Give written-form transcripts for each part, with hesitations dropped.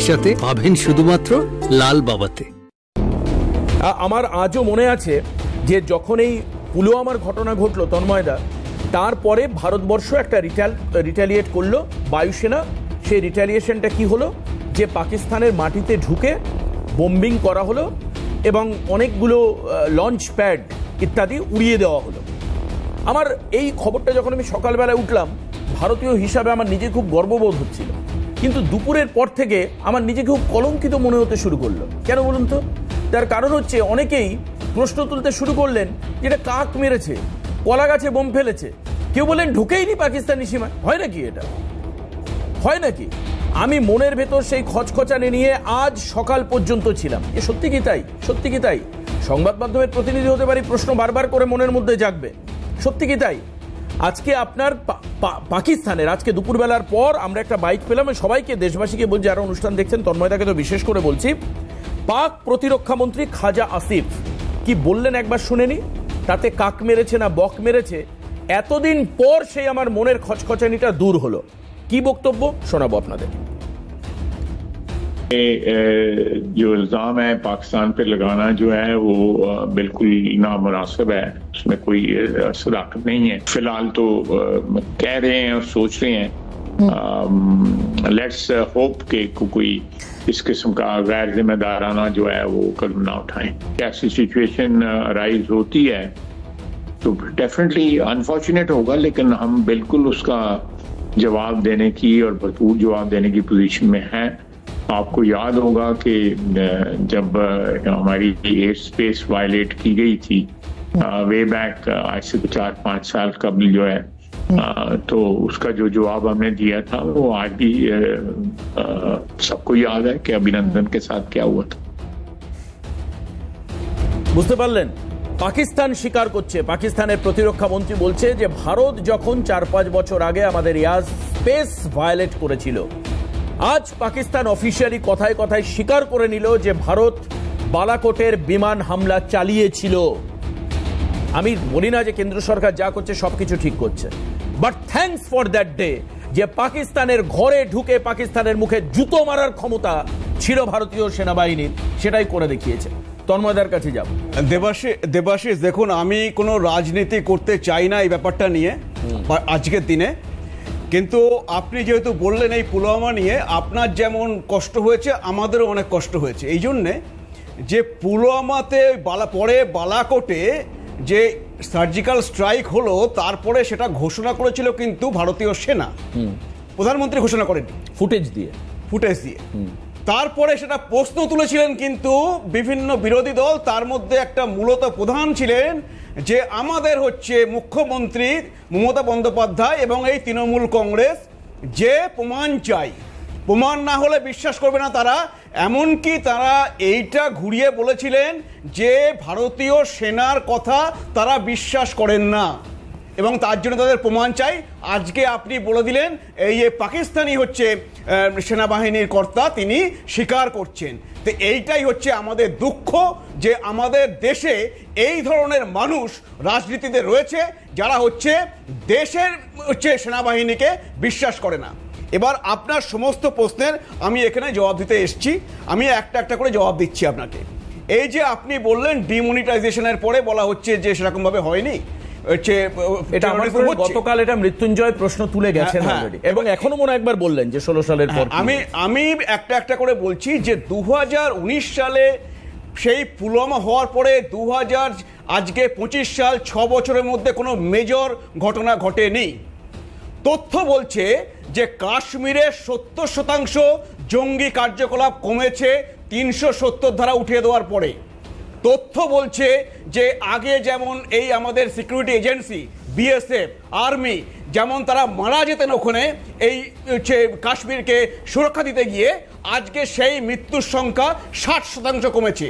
ভবিষ্যতে পাবেন শুধুমাত্র লাল বাবাতে। আমার আজও মনে আছে যে যখন এই পুলওয়ামার ঘটনা ঘটলো তন্ময়দা, তারপরে ভারতবর্ষ একটা রিটালিয়েট করলো বায়ুসেনা। সেই রিটালিয়েশনটা কি হলো, যে পাকিস্তানের মাটিতে ঢুকে বোম্বিং করা হলো এবং অনেকগুলো লঞ্চ প্যাড ইত্যাদি উড়িয়ে দেওয়া হলো। আমার এই খবরটা যখন আমি সকালবেলায় উঠলাম, ভারতীয় হিসাবে আমার নিজে খুব গর্ববোধ হচ্ছিল, কিন্তু দুপুরের পর থেকে আমার নিজেকে খুব কলঙ্কিত মনে হতে শুরু করলো। কেন বলুন তো? তার কারণ হচ্ছে অনেকেই প্রশ্ন তুলতে শুরু করলেন যেটা কাক মেরেছে, কলা গাছে বোম ফেলেছে, কেউ বললেন ঢুকেইনি পাকিস্তানি সীমায়। হয় নাকি এটা? হয় নাকি? আমি মনের ভেতর সেই খচখচানি নিয়ে আজ সকাল পর্যন্ত ছিলাম। এ সত্যি কি তাই? সত্যি কি তাই? সংবাদ মাধ্যমের প্রতিনিধি হতে পারি, প্রশ্ন বারবার করে মনের মধ্যে জাগবে। সত্যি কি তাই? আজকে আপনার পাকিস্তানের আজকে দুপুরবেলার পর আমরা একটা বাইক পেলাম। সবাইকে, দেশবাসীকে বলছি, যারা অনুষ্ঠান দেখছেন, তন্ময়দাকে তো বিশেষ করে বলছি, পাক প্রতিরক্ষা মন্ত্রী খাজা আসিফ কি বললেন একবার শুনেনি? তাতে কাক মেরেছে না বক মেরেছে, এতদিন পর সেই আমার মনের খচখচানিটা দূর হলো। কি বক্তব্য শোনাবো আপনাদের। जो इल्जाम है पाकिस्तान पे लगाना जो है वो बिल्कुल नामुनासिब है, उसमें कोई सदाकत नहीं है। फिलहाल तो कह रहे हैं और सोच रहे हैं, लेट्स होप कि कोई इस किस्म का गैर जिम्मेदाराना जो है वो कदम ना उठाएं। ऐसी सिचुएशन राइज होती है तो डेफिनेटली अनफॉर्चुनेट होगा, लेकिन हम बिल्कुल उसका जवाब देने की और भरपूर जवाब देने की पोजीशन में हैं। आपको याद होगा कि जब हमारी एयर स्पेस वायलेट की गई थी वे बैक आज से 4-5 साल कबल जो है, तो उसका जो जवाब हमने दिया था वो आज भी सबको याद है कि अभिनंदन के साथ क्या हुआ था। বুঝতে পারলেন? পাকিস্তান স্বীকার করছে, পাকিস্তানের প্রতিরক্ষা মন্ত্রী বলছে যে ভারত যখন 4-5 বছর আগে আমাদের এয়ার স্পেস ভায়োলেট করেছিল, আজ পাকিস্তান অফিসিয়ালি কথায় কথায় স্বীকার করে নিল যে ভারত বালাকোটের বিমান হামলা চালিয়েছিল। আমি বলি না যে কেন্দ্র সরকার যা করছে সবকিছু ঠিক করছে, but thanks for that day যে পাকিস্তানের ঘরে ঢুকে পাকিস্তানের মুখে জুতো মারার ক্ষমতা ছিল ভারতীয় সেনাবাহিনীর, সেটাই করে দেখিয়েছে। তন্ময়দার কাছে যাব। দেবাশিস, দেখুন, আমি কোনো রাজনীতি করতে চাই না এই ব্যাপারটা নিয়ে আজকের দিনে, কিন্তু আপনি যেহেতু বললেন এই পুলওয়ামা নিয়ে আপনার যেমন কষ্ট হয়েছে আমাদেরও অনেক কষ্ট হয়েছে, এই জন্যে যে পুলওয়ামাতে পরে বালাকোটে যে সার্জিক্যাল স্ট্রাইক হলো তারপরে সেটা ঘোষণা করেছিল কিন্তু ভারতীয় সেনা, প্রধানমন্ত্রী ঘোষণা করেনি, ফুটেজ দিয়ে। তারপরে সেটা প্রশ্ন তুলেছিলেন কিন্তু বিভিন্ন বিরোধী দল, তার মধ্যে একটা মূলত প্রধান ছিলেন যে আমাদের হচ্ছে মুখ্যমন্ত্রী মমতা বন্দ্যোপাধ্যায় এবং এই তৃণমূল কংগ্রেস, যে প্রমাণ চাই, প্রমাণ না হলে বিশ্বাস করবে না তারা। এমনকি তারা এইটা ঘুরিয়ে বলেছিলেন যে ভারতীয় সেনার কথা তারা বিশ্বাস করেন না এবং তার জন্য তাদের প্রমাণ চাই। আজকে আপনি বলে দিলেন এই যে পাকিস্তানি হচ্ছে সেনাবাহিনীর কর্তা, তিনি স্বীকার করছেন। তো এইটাই হচ্ছে আমাদের দুঃখ যে আমাদের দেশে এই ধরনের মানুষ রাজনীতিতে রয়েছে যারা হচ্ছে দেশের হচ্ছে সেনাবাহিনীকে বিশ্বাস করে না। এবার আপনার সমস্ত প্রশ্নের আমি এখানে জবাব দিতে এসেছি, আমি একটা একটা করে জবাব দিচ্ছি আপনাকে। এই যে আপনি বললেন ডিমনিটাইজেশনের পরে বলা হচ্ছে যে সেরকম ভাবে হয়নি, গতকাল এটা মৃত্যুঞ্জয় প্রশ্ন তুলে গেছেন এবং এখনো মনে একবার বললেন যে 16 সালের পর। আমি একটা একটা করে বলছি যে 2019 সালে সেই পুলওয়ামা হওয়ার পরে আজকে 25 সাল, 6 বছরের মধ্যে কোনো মেজর ঘটনা ঘটেনি। তথ্য বলছে যে কাশ্মীরে 70% জঙ্গি কার্যকলাপ কমেছে 370 ধারা উঠিয়ে দেওয়ার পরে। তথ্য বলছে যে আগে যেমন এই আমাদের সিকিউরিটি এজেন্সি, বিএসএফ, আর্মি যেমন তারা মারা যেতেন ওখানে এই কাশ্মীরকে সুরক্ষা দিতে গিয়ে, আজকে সেই মৃত্যুর সংখ্যা 60% কমেছে।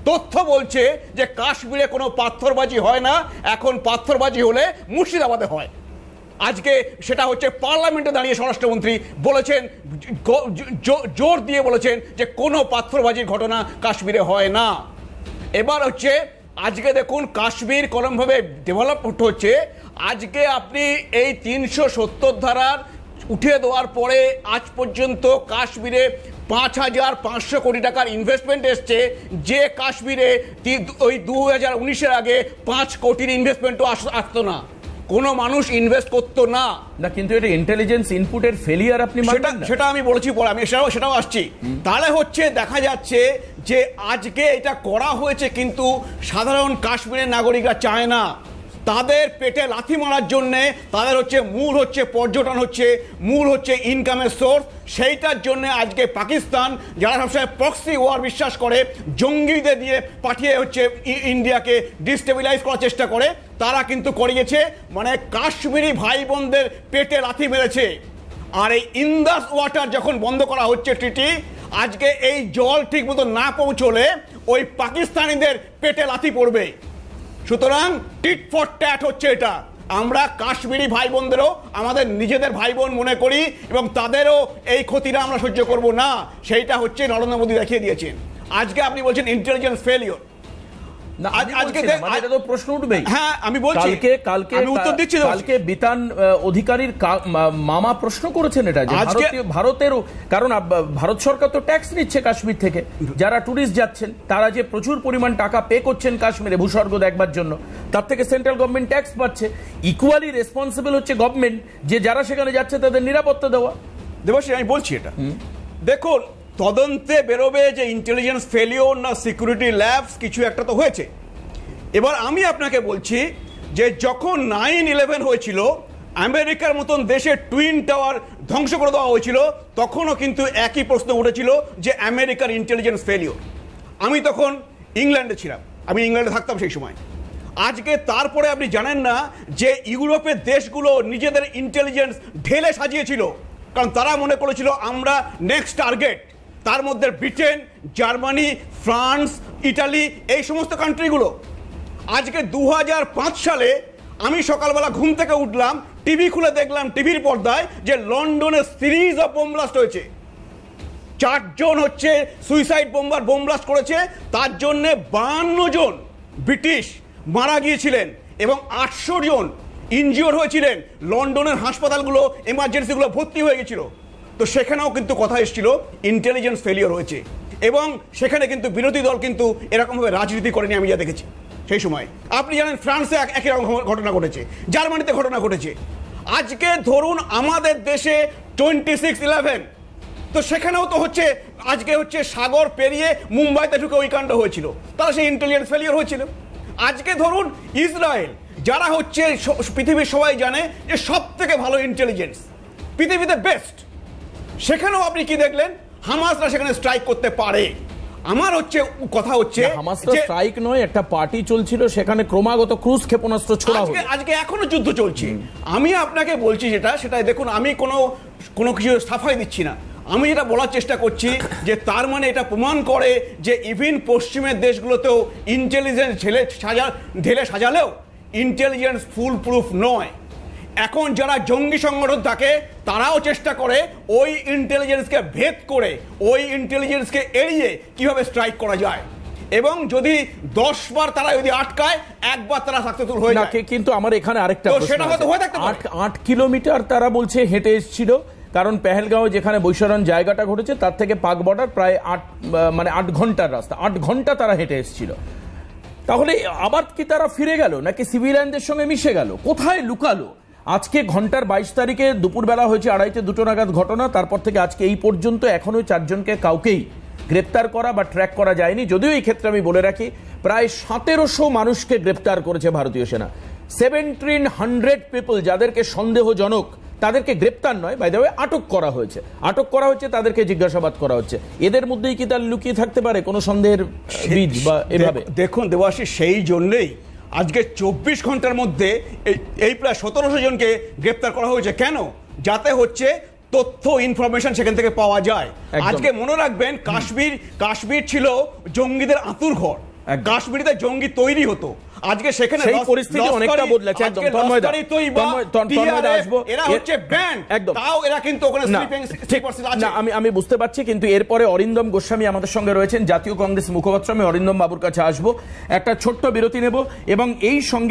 তথ্য বলছে যে কাশ্মীরে কোনো পাথরবাজি হয় না, এখন পাথরবাজি হলে মুর্শিদাবাদে হয়। আজকে সেটা হচ্ছে পার্লামেন্টে দাঁড়িয়ে স্বরাষ্ট্রমন্ত্রী বলেছেন, জোর দিয়ে বলেছেন যে কোনো পাথরবাজির ঘটনা কাশ্মীরে হয় না। এবার হচ্ছে আজকে দেখুন কাশ্মীর কোরমভাবে ডেভেলপ হচ্ছে। আজকে আপনি এই 370 ধারার উঠিয়ে দেওয়ার পরে আজ পর্যন্ত কাশ্মীরে 5,500 কোটি টাকার ইনভেস্টমেন্ট এসছে, যে কাশ্মীরে ওই 2019-এর আগে 5 কোটির ইনভেস্টমেন্টও আসতো না, কোনো মানুষ ইনভেস্ট করতো না। না, কিন্তু এটা ইন্টেলিজেন্স ইনপুটের ফেলিয়ার আপনি মানবেন না? সেটা আমি বলেছি পরে, আমি সেটাও আসছি। তাহলে হচ্ছে দেখা যাচ্ছে যে আজকে এটা করা হয়েছে, কিন্তু সাধারণ কাশ্মীরের নাগরিকরা চায় না। তাদের পেটে লাথি মারার জন্য তাদের হচ্ছে মূল হচ্ছে পর্যটন, হচ্ছে মূল হচ্ছে ইনকামের সোর্স। সেইটার জন্য আজকে পাকিস্তান, যারা সবসময় প্রক্সি ওয়ার বিশ্বাস করে, জঙ্গিদের দিয়ে পাঠিয়ে হচ্ছে ইন্ডিয়াকে ডিস্টেবিলাইজ করার চেষ্টা করে, তারা কিন্তু করিয়েছে, মানে কাশ্মীরি ভাই বোনদের পেটে লাথি মেরেছে। আর এই ইন্দাস ওয়াটার যখন বন্ধ করা হচ্ছে ট্রিটি, আজকে এই জল ঠিক মতো না পৌঁছলে ওই পাকিস্তানিদের পেটে লাথি পড়বে। সুতরাং টিট ফর ট্যাট হচ্ছে এটা। আমরা কাশ্মীরি ভাই বোনদেরও আমাদের নিজেদের ভাই বোন মনে করি, এবং তাদেরও এই ক্ষতিটা আমরা সহ্য করব না। সেইটা হচ্ছে নরেন্দ্র মোদী দেখিয়ে দিয়েছেন। আজকে আপনি বলছেন ইন্টেলিজেন্স ফেলিওর, আজকে তো প্রশ্ন উঠবেই। হ্যাঁ, আমি বলছি, কালকে আমি উত্তর দিচ্ছি। কালকে বিতান অধিকারীর মামা প্রশ্ন করেছেন এটা, যে ভারতেরও, কারণ ভারত সরকার তো ট্যাক্স নিচ্ছে কাশ্মীর থেকে, যারা টুরিস্ট যাচ্ছেন তারা যে প্রচুর পরিমাণ টাকা পে করছেন কাশ্মীরে ভূস্বর্গ দেখবার জন্য, তার থেকে সেন্ট্রাল গভর্নমেন্ট ট্যাক্স পাচ্ছে। ইকুয়ালি রেসপন্সিবল হচ্ছে গভর্নমেন্ট, যে যারা সেখানে যাচ্ছে তাদের নিরাপত্তা দেওয়া। দেবশ্রী, আমি বলছি এটা, দেখুন তদন্তে বেরোবে যে ইন্টেলিজেন্স ফেলিওর না সিকিউরিটি ল্যাবস, কিছু একটা তো হয়েছে। এবার আমি আপনাকে বলছি যে যখন 9/11 হয়েছিল, আমেরিকার মতন দেশের টুইন টাওয়ার ধ্বংস করে দেওয়া হয়েছিল, তখনও কিন্তু একই প্রশ্ন উঠেছিল যে আমেরিকার ইন্টেলিজেন্স ফেলিওর। আমি তখন ইংল্যান্ডে ছিলাম, আমি ইংল্যান্ডে থাকতাম সেই সময়। আজকে তারপরে আপনি জানেন না যে ইউরোপের দেশগুলো নিজেদের ইন্টেলিজেন্স ঢেলে সাজিয়েছিল, কারণ তারা মনে করেছিল আমরা নেক্সট টার্গেট। তার মধ্যে ব্রিটেন, জার্মানি, ফ্রান্স, ইটালি, এই সমস্ত কান্ট্রিগুলো। আজকে 2005 সালে আমি সকালবেলা ঘুম থেকে উঠলাম, টিভি খুলে দেখলাম টিভির পর্দায় যে লন্ডনে সিরিজ অফ বোম ব্লাস্ট হয়েছে। 4 জন হচ্ছে সুইসাইড বোম্বার বোম ব্লাস্ট করেছে, তার জন্য 52 জন ব্রিটিশ মারা গিয়েছিলেন এবং 800 জন ইনজিওর হয়েছিলেন। লন্ডনের হাসপাতালগুলো, এমার্জেন্সিগুলো ভর্তি হয়ে গেছিল। তো সেখানেও কিন্তু কথা এসেছিল ইন্টেলিজেন্স ফেলিওর হয়েছে, এবং সেখানে কিন্তু বিরোধী দল কিন্তু এরকমভাবে রাজনীতি করেনি, আমি যা দেখেছি সেই সময়। আপনি জানেন ফ্রান্সে একই রকম ঘটনা ঘটেছে, জার্মানিতে ঘটনা ঘটেছে। আজকে ধরুন আমাদের দেশে 26/11, তো সেখানেও তো হচ্ছে আজকে হচ্ছে সাগর পেরিয়ে মুম্বাইতে ঢুকে ওই কাণ্ড হয়েছিল, তারা সেই ইন্টেলিজেন্স ফেলিওর হয়েছিল। আজকে ধরুন ইসরায়েল, যারা হচ্ছে পৃথিবীর সবাই জানে যে সব থেকে ভালো ইন্টেলিজেন্স, পৃথিবীতে বেস্ট, সেখানেও আপনি কি দেখলেন? হামাসরা সেখানে স্ট্রাইক করতে পারে। আমার হচ্ছে কথা হচ্ছে হামাস তো স্ট্রাইক নয়, একটা পার্টি চলছিল, সেখানে ক্রমাগত ক্রুজ ক্ষেপণাস্ত্র ছোড়া হলো। আজকে এখনো যুদ্ধ চলছে। আমি আপনাকে বলছি সেটাই দেখুন, আমি কোনো কিছু সাফাই দিচ্ছি না, আমি যেটা বলার চেষ্টা করছি যে তার মানে এটা প্রমাণ করে যে ইভিন পশ্চিমের দেশগুলোতেও ইন্টেলিজেন্স ঢেলে সাজালেও ইন্টেলিজেন্স ফুল প্রুফ নয়। এখন যারা জঙ্গি সংগঠন থাকে তারাও চেষ্টা করে ওই ইন্টেলিজেন্সকে ভেদ করে, ওই ইন্টেলিজেন্সকে এড়িয়ে কিভাবে স্ট্রাইক করা যায়, এবং যদি 10 বার তারা যদি আটকায়, একবার তারা সাকসেসফুল হয়ে যায়। কিন্তু আমার এখানে আরেকটা প্রশ্ন, সেটা হয়তো হয়ে থাকতে পারে। 8 কিলোমিটার তারা বলছে হেঁটে এসেছিল, কারণ পেহেলগাঁও যেখানে বৈশারণ জায়গাটা ঘটেছে তার থেকে পাক বর্ডার প্রায় 8 ঘন্টার রাস্তা, 8 ঘন্টা তারা হেঁটে এসেছিল। তাহলে আবার কি তারা ফিরে গেল নাকি সিভিলিয়ানদের সঙ্গে মিশে গেল? কোথায় লুকালো? আজকে ঘন্টার 22 তারিখে দুপুরবেলা হয়েছে 2:30-2 নাগাদ ঘটনা, তারপর থেকে আজকে এই পর্যন্ত এখনো 4 জনকে কাউকেই গ্রেপ্তার করা বা ট্র্যাক করা যায়নি। যদিও এই ক্ষেত্রে আমি বলে রাখি, প্রায় 1700 মানুষকে গ্রেপ্তার করেছে ভারতীয় সেনা। 1700 পিপল যাদেরকে সন্দেহজনক, তাদেরকে গ্রেপ্তার নয়, বাই দ্য ওয়ে আটক করা হয়েছে, তাদেরকে জিজ্ঞাসাবাদ করা হচ্ছে। এদের মধ্যেই কি তার লুকিয়ে থাকতে পারে কোনো সন্দেহের বীজ বা এভাবে? দেখুন দেবাশিস, সেই জন্যই আজকে 24 ঘন্টার মধ্যে এই প্রায় 1700 জনকে গ্রেপ্তার করা হয়েছে। কেন? যাতে হচ্ছে তথ্য ইনফরমেশন সেখান থেকে পাওয়া যায়। আজকে মনে রাখবেন, কাশ্মীর ছিল জঙ্গিদের আঁতুর ঘর, কাশ্মীরিতে জঙ্গি তৈরি হতো। আজকে সেখানে সেই পরিস্থিতি অনেকটা বদলেছে। একদম তন্ময়দা আসবো, এরা হচ্ছে ব্যান্ড, তাও এরা কিন্তু ওখানে স্লিপিং আছে। আমি বুঝতে পারছি, কিন্তু এরপরে অরিন্দম গোস্বামী আমাদের সঙ্গে রয়েছেন, জাতীয় কংগ্রেস মুখপাত্র। আমি অরিন্দম বাবুর কাছে আসবো, একটা ছোট্ট বিরতি নেব এবং এই সঙ্গে